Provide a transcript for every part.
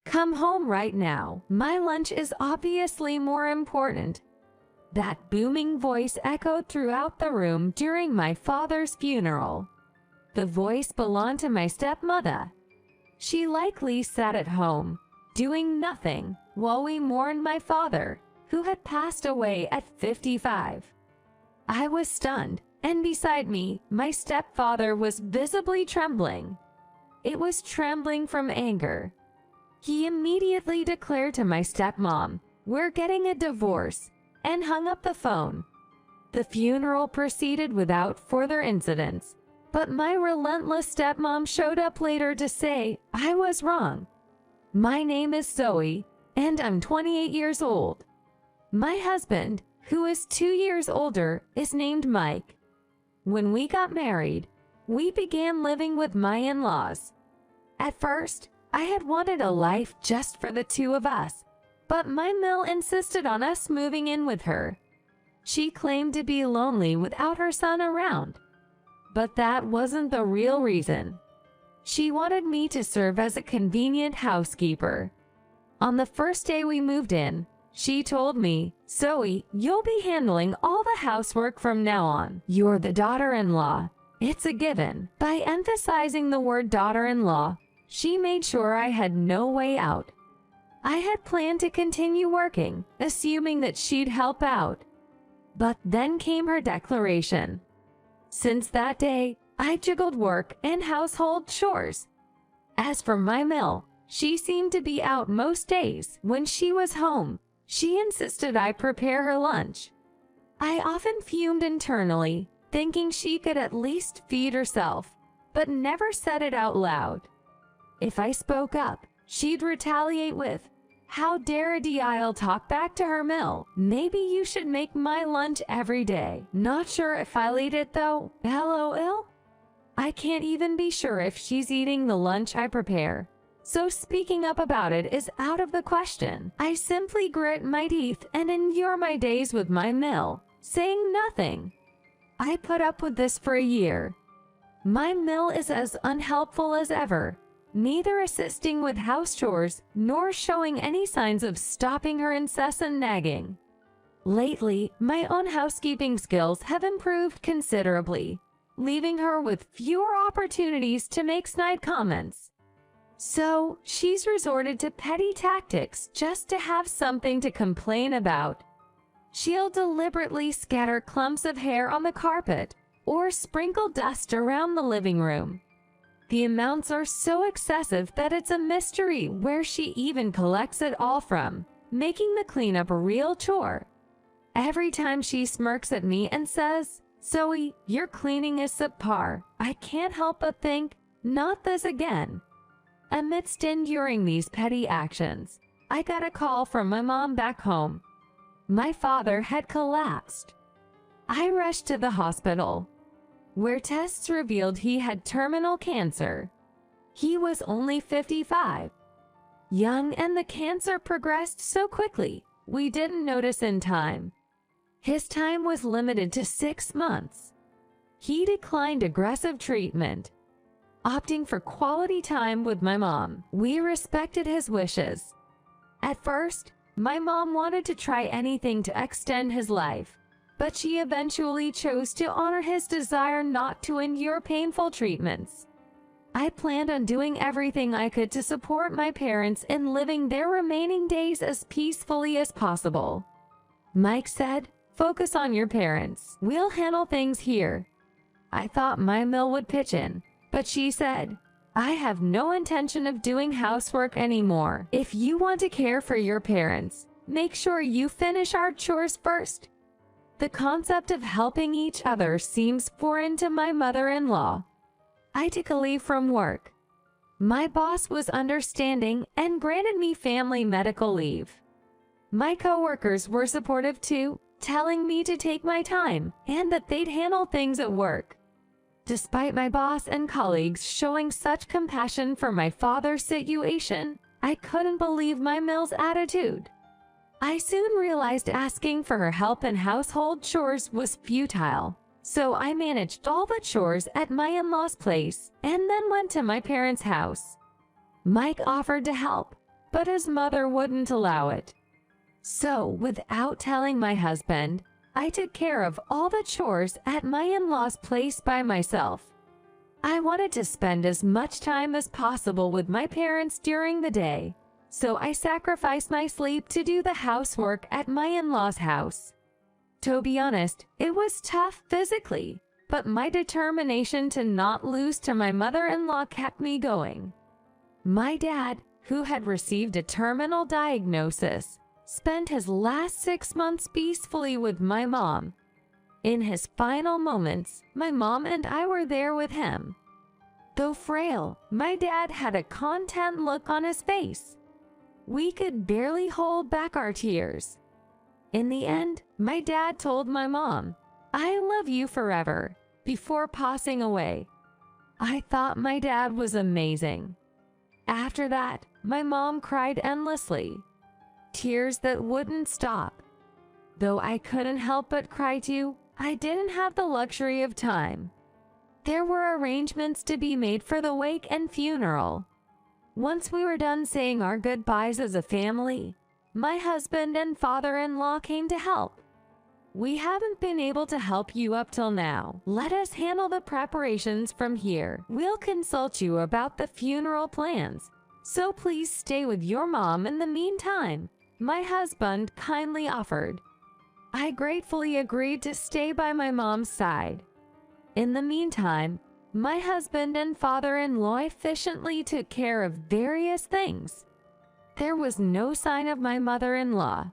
Come home right now. My lunch is obviously more important." That booming voice echoed throughout the room during my father's funeral. The voice belonged to my stepmother. She likely sat at home, doing nothing, while we mourned my father, who had passed away at 55. I was stunned, and beside me, my stepfather was visibly trembling. It was trembling from anger. He immediately declared to my stepmom, "We're getting a divorce," and hung up the phone. The funeral proceeded without further incidents, but my relentless stepmom showed up later to say I was wrong. "My name is Zoe, and I'm 28 years old. My husband, who is 2 years older, is named Mike. When we got married, we began living with my in-laws. At first, I had wanted a life just for the two of us, but my Mill insisted on us moving in with her. She claimed to be lonely without her son around. But that wasn't the real reason. She wanted me to serve as a convenient housekeeper. On the first day we moved in, she told me, "Zoe, you'll be handling all the housework from now on. You're the daughter-in-law. It's a given." By emphasizing the word daughter-in-law, she made sure I had no way out. I had planned to continue working, assuming that she'd help out. But then came her declaration. Since that day, I juggled work and household chores. As for my Mill, she seemed to be out most days. When she was home, she insisted I prepare her lunch. I often fumed internally, thinking she could at least feed herself, but never said it out loud. If I spoke up, she'd retaliate with, "How dare I'll talk back to her Mill. Maybe you should make my lunch every day." Not sure if I'll eat it though, LOL. I can't even be sure if she's eating the lunch I prepare, so speaking up about it is out of the question. I simply grit my teeth and endure my days with my Mill, saying nothing. I put up with this for a year. My Mill is as unhelpful as ever, neither assisting with house chores nor showing any signs of stopping her incessant nagging. Lately, my own housekeeping skills have improved considerably, leaving her with fewer opportunities to make snide comments. So, she's resorted to petty tactics just to have something to complain about. She'll deliberately scatter clumps of hair on the carpet or sprinkle dust around the living room. The amounts are so excessive that it's a mystery where she even collects it all from, making the cleanup a real chore. Every time she smirks at me and says, "Zoe, your cleaning is subpar," I can't help but think, not this again. Amidst enduring these petty actions, I got a call from my mom back home. My father had collapsed. I rushed to the hospital, where tests revealed he had terminal cancer. He was only 55. Young, and the cancer progressed so quickly, we didn't notice in time. His time was limited to 6 months. He declined aggressive treatment, opting for quality time with my mom. We respected his wishes. At first, my mom wanted to try anything to extend his life, but she eventually chose to honor his desire not to endure painful treatments. I planned on doing everything I could to support my parents in living their remaining days as peacefully as possible. Mike said, "Focus on your parents. We'll handle things here." I thought my Mill would pitch in, but she said, "I have no intention of doing housework anymore. If you want to care for your parents, make sure you finish our chores first." The concept of helping each other seems foreign to my mother-in-law. I took a leave from work. My boss was understanding and granted me family medical leave. My coworkers were supportive too, telling me to take my time and that they'd handle things at work. Despite my boss and colleagues showing such compassion for my father's situation, I couldn't believe my Mill's attitude. I soon realized asking for her help in household chores was futile, so I managed all the chores at my in-laws' place and then went to my parents' house. Mike offered to help, but his mother wouldn't allow it. So, without telling my husband, I took care of all the chores at my in-laws' place by myself. I wanted to spend as much time as possible with my parents during the day, so I sacrificed my sleep to do the housework at my in-laws' house. To be honest, it was tough physically, but my determination to not lose to my mother-in-law kept me going. My dad, who had received a terminal diagnosis, spent his last 6 months peacefully with my mom. In his final moments, my mom and I were there with him. Though frail, my dad had a content look on his face. We could barely hold back our tears. In the end, my dad told my mom, "I love you forever," before passing away. I thought my dad was amazing. After that, my mom cried endlessly. Tears that wouldn't stop. Though I couldn't help but cry too, I didn't have the luxury of time. There were arrangements to be made for the wake and funeral. Once we were done saying our goodbyes as a family, my husband and father-in-law came to help. "We haven't been able to help you up till now. Let us handle the preparations from here. We'll consult you about the funeral plans, so please stay with your mom in the meantime," my husband kindly offered. I gratefully agreed to stay by my mom's side. In the meantime, my husband and father-in-law efficiently took care of various things. There was no sign of my mother-in-law.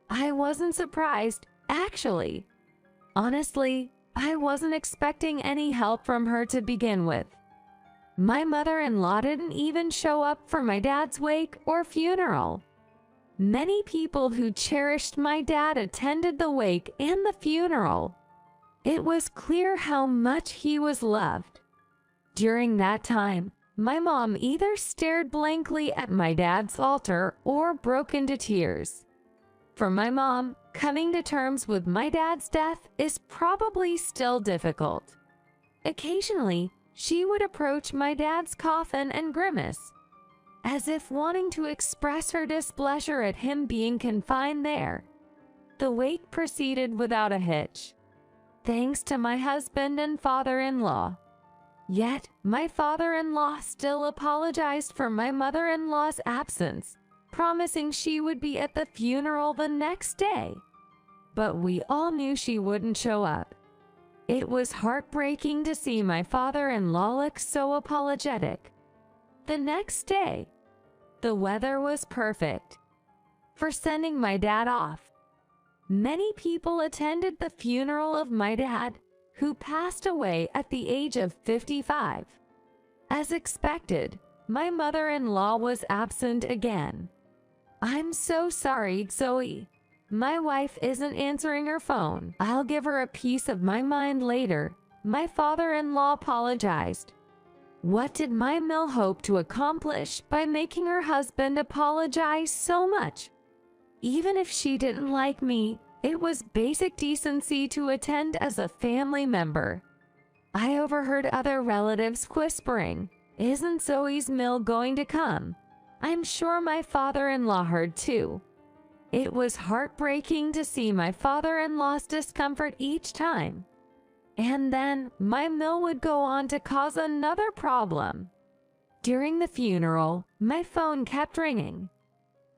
I wasn't surprised, actually. Honestly, I wasn't expecting any help from her to begin with. My mother-in-law didn't even show up for my dad's wake or funeral. Many people who cherished my dad attended the wake and the funeral. It was clear how much he was loved. During that time, my mom either stared blankly at my dad's altar or broke into tears. For my mom, coming to terms with my dad's death is probably still difficult. Occasionally, she would approach my dad's coffin and grimace, as if wanting to express her displeasure at him being confined there. The wake proceeded without a hitch, thanks to my husband and father-in-law. Yet, my father-in-law still apologized for my mother-in-law's absence, promising she would be at the funeral the next day. But we all knew she wouldn't show up. It was heartbreaking to see my father-in-law look so apologetic. The next day, the weather was perfect for sending my dad off. Many people attended the funeral of my dad, who passed away at the age of 55. As expected, my mother-in-law was absent again. "I'm so sorry, Zoe. My wife isn't answering her phone. I'll give her a piece of my mind later," my father-in-law apologized. What did my Mill hope to accomplish by making her husband apologize so much? Even if she didn't like me, it was basic decency to attend as a family member. I overheard other relatives whispering, "Isn't Zoe's Mill going to come?" I'm sure my father-in-law heard too. It was heartbreaking to see my father-in-law's discomfort each time. And then, my Mill would go on to cause another problem. During the funeral, my phone kept ringing.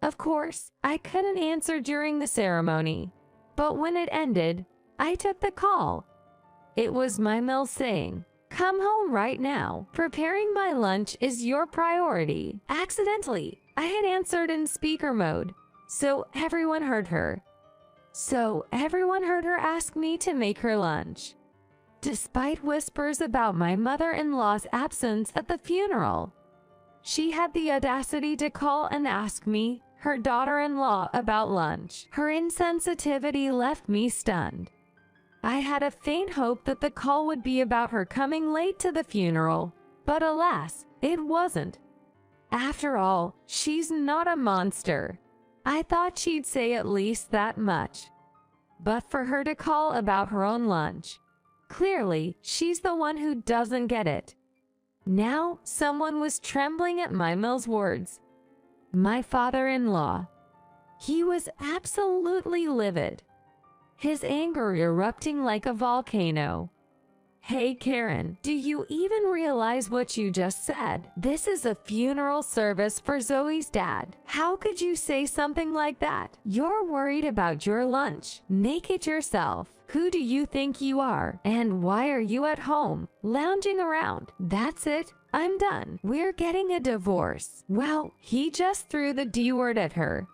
Of course, I couldn't answer during the ceremony. But when it ended, I took the call. It was my Mill saying, "Come home right now. Preparing my lunch is your priority." Accidentally, I had answered in speaker mode, so everyone heard her. Ask me to make her lunch. Despite whispers about my mother-in-law's absence at the funeral, she had the audacity to call and ask me, her daughter-in-law, about lunch. Her insensitivity left me stunned. I had a faint hope that the call would be about her coming late to the funeral, but alas, it wasn't. After all, she's not a monster. I thought she'd say at least that much. But for her to call about her own lunch, clearly, she's the one who doesn't get it. Now, someone was trembling at my Mill's words. My father-in-law. He was absolutely livid, his anger erupting like a volcano. Hey Karen, do you even realize what you just said? This is a funeral service for Zoe's dad. How could you say something like that? You're worried about your lunch. Make it yourself. Who do you think you are? And why are you at home, lounging around? That's it. I'm done. We're getting a divorce. Well, he just threw the D word at her.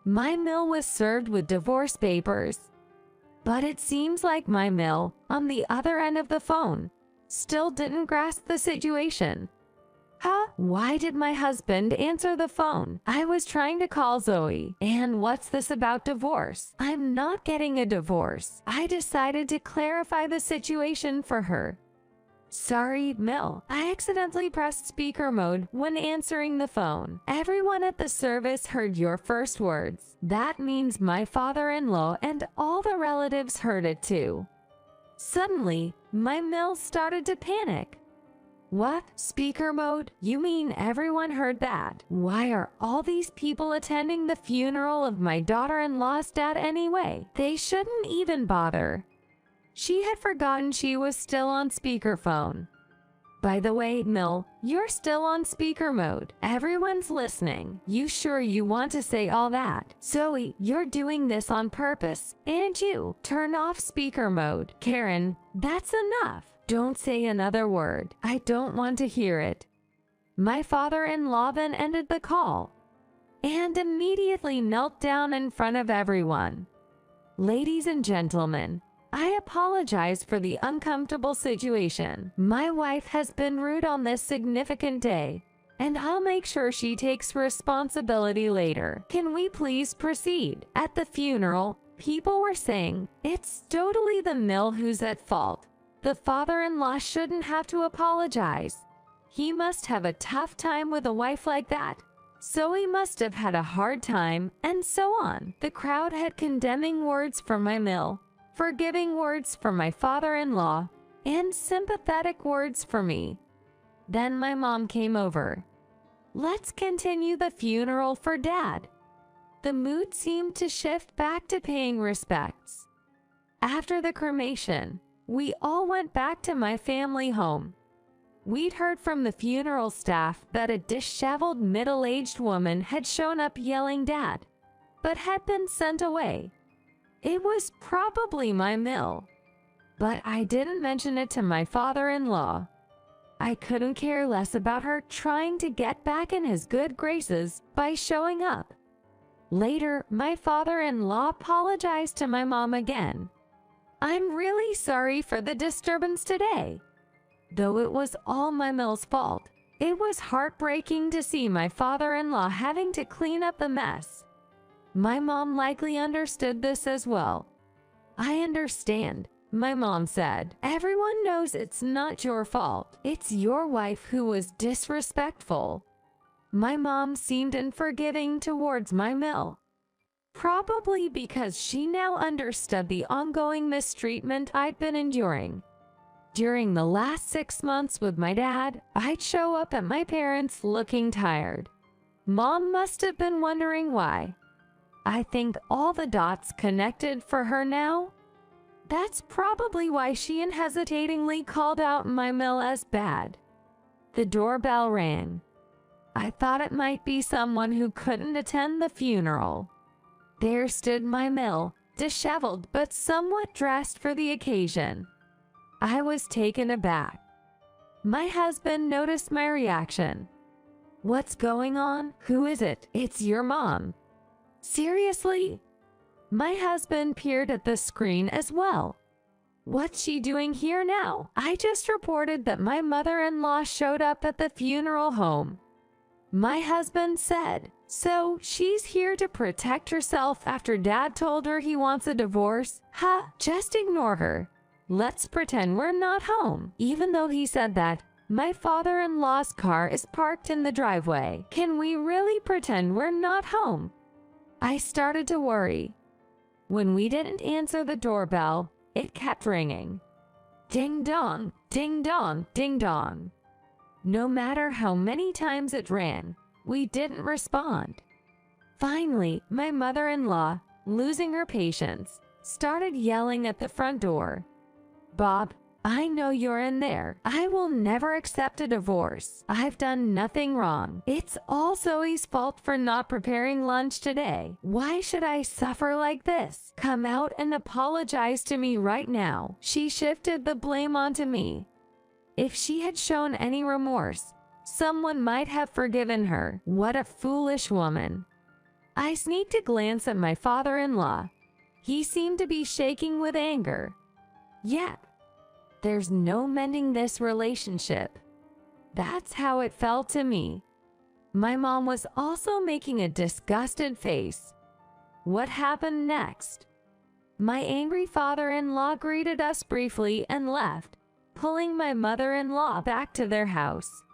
My mill was served with divorce papers. But it seems like my mill, on the other end of the phone, still didn't grasp the situation. Huh? Why did my husband answer the phone? I was trying to call Zoe. And what's this about divorce? I'm not getting a divorce. I decided to clarify the situation for her. Sorry, Mill. I accidentally pressed speaker mode when answering the phone. Everyone at the service heard your first words. That means my father-in-law and all the relatives heard it too. Suddenly, my Mill started to panic. What? Speaker mode? You mean everyone heard that? Why are all these people attending the funeral of my daughter-in-law's dad anyway? They shouldn't even bother. She had forgotten she was still on speakerphone. By the way, Mill, you're still on speaker mode. Everyone's listening. You sure you want to say all that? Zoe, you're doing this on purpose. And you, turn off speaker mode. Karen, that's enough. Don't say another word. I don't want to hear it. My father-in-law then ended the call and immediately knelt down in front of everyone. Ladies and gentlemen, I apologize for the uncomfortable situation. My wife has been rude on this significant day, and I'll make sure she takes responsibility later. Can we please proceed? At the funeral, people were saying, it's totally the Mill who's at fault. The father-in-law shouldn't have to apologize. He must have a tough time with a wife like that. Zoe must have had a hard time, and so on. The crowd had condemning words for my Mill, forgiving words for my father-in-law, and sympathetic words for me. Then my mom came over. Let's continue the funeral for Dad. The mood seemed to shift back to paying respects. After the cremation, we all went back to my family home. We'd heard from the funeral staff that a disheveled middle-aged woman had shown up yelling Dad, but had been sent away. It was probably my Mill, but I didn't mention it to my father-in-law. I couldn't care less about her trying to get back in his good graces by showing up. Later, my father-in-law apologized to my mom again. I'm really sorry for the disturbance today. Though it was all my Mill's fault, it was heartbreaking to see my father-in-law having to clean up the mess. My mom likely understood this as well. I understand, my mom said. Everyone knows it's not your fault. It's your wife who was disrespectful. My mom seemed unforgiving towards my Mill. Probably because she now understood the ongoing mistreatment I'd been enduring. During the last 6 months with my dad, I'd show up at my parents' looking tired. Mom must have been wondering why. I think all the dots connected for her now. That's probably why she unhesitatingly called out my Mill as bad. The doorbell rang. I thought it might be someone who couldn't attend the funeral. There stood my Mill, disheveled but somewhat dressed for the occasion. I was taken aback. My husband noticed my reaction. What's going on? Who is it? It's your mom. Seriously? My husband peered at the screen as well. What's she doing here now? I just reported that my mother-in-law showed up at the funeral home. My husband said, so she's here to protect herself after Dad told her he wants a divorce? Ha, just ignore her. Let's pretend we're not home. Even though he said that, my father-in-law's car is parked in the driveway. Can we really pretend we're not home? I started to worry. When we didn't answer the doorbell, it kept ringing. Ding dong, ding dong, ding dong. No matter how many times it rang, We didn't respond. Finally, my mother-in-law, losing her patience, started yelling at the front door. "Bob, I know you're in there. I will never accept a divorce. I've done nothing wrong. It's all Zoe's fault for not preparing lunch today. Why should I suffer like this? Come out and apologize to me right now." She shifted the blame onto me. If she had shown any remorse, someone might have forgiven her. What a foolish woman. I sneaked a glance at my father-in-law. He seemed to be shaking with anger. Yet, there's no mending this relationship. That's how it felt to me. My mom was also making a disgusted face. What happened next? My angry father-in-law greeted us briefly and left, pulling my mother-in-law back to their house.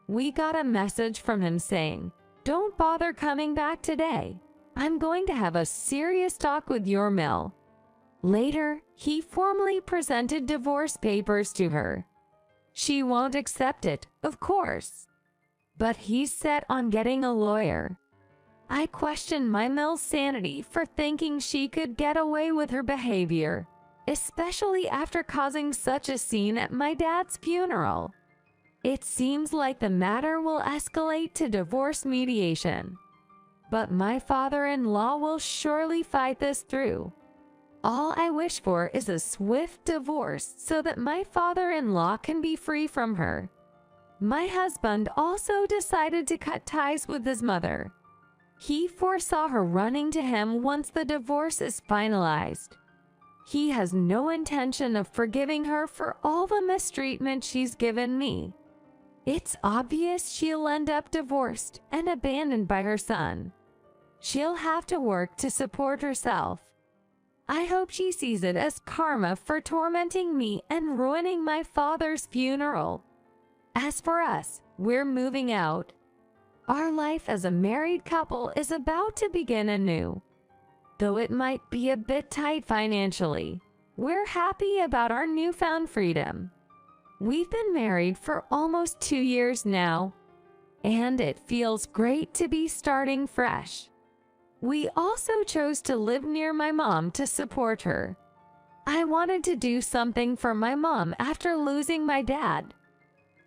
We got a message from him saying, "Don't bother coming back today. I'm going to have a serious talk with your mill." Later, he formally presented divorce papers to her. She won't accept it, of course. But he's set on getting a lawyer. I questioned my mill's sanity for thinking she could get away with her behavior, especially after causing such a scene at my dad's funeral. It seems like the matter will escalate to divorce mediation. But my father-in-law will surely fight this through. All I wish for is a swift divorce so that my father-in-law can be free from her. My husband also decided to cut ties with his mother. He foresaw her running to him once the divorce is finalized. He has no intention of forgiving her for all the mistreatment she's given me. It's obvious she'll end up divorced and abandoned by her son. She'll have to work to support herself. I hope she sees it as karma for tormenting me and ruining my father's funeral. As for us, we're moving out. Our life as a married couple is about to begin anew. Though it might be a bit tight financially, we're happy about our newfound freedom. We've been married for almost 2 years now, and it feels great to be starting fresh. We also chose to live near my mom to support her. I wanted to do something for my mom after losing my dad.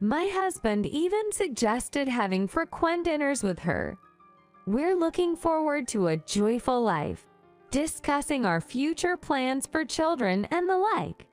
My husband even suggested having frequent dinners with her. We're looking forward to a joyful life, discussing our future plans for children and the like.